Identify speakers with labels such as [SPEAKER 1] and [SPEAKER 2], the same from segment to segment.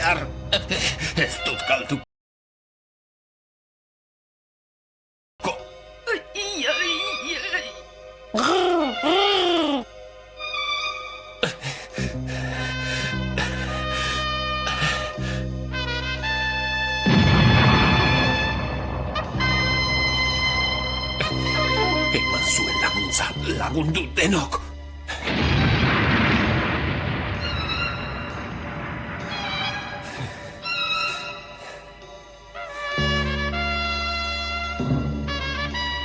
[SPEAKER 1] behar. Ez dut galduko. Eman zuen laguntza, lagundu denok.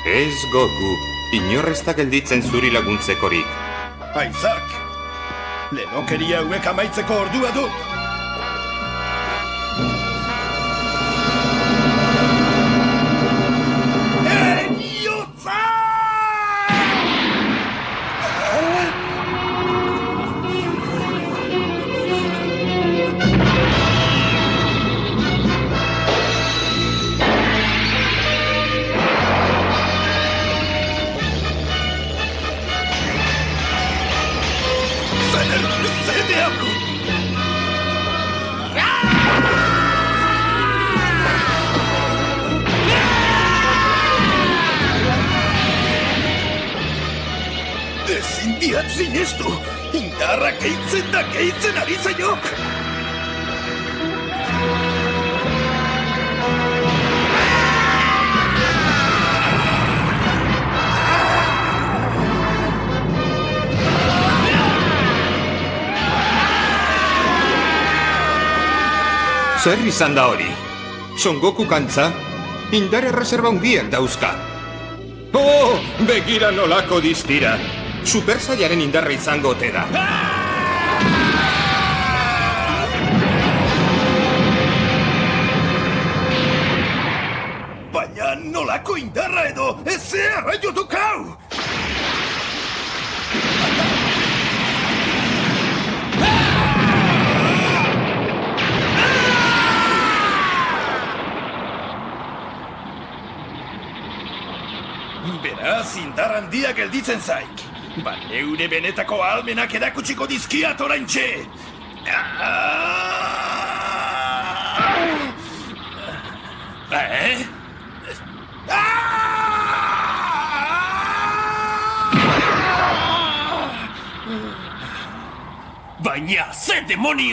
[SPEAKER 2] Ez, Goku, inor ez da gelditzen zuri laguntzekorik.
[SPEAKER 1] Aizak, lehenokeria hauek amaitzeko ordua du. Eriotza! ¡Se diablo! Ezin diat sinestu! Indarra gehitzen da gehitzen ari zaiok!
[SPEAKER 2] Zer izan da hori? Son Goku kantza? Indar erreserba hundiak dauzka. Oh, begira nolako distira. Super Saiyaren indarra izango ote da.
[SPEAKER 1] Baina nolako indarra edo ez arraiotuk hau! Beraz, indar handia gelditzen zait. Ba, neure benetako ahalmenak erakutsiko dizkiat oraintxe. Baina, ze demonio!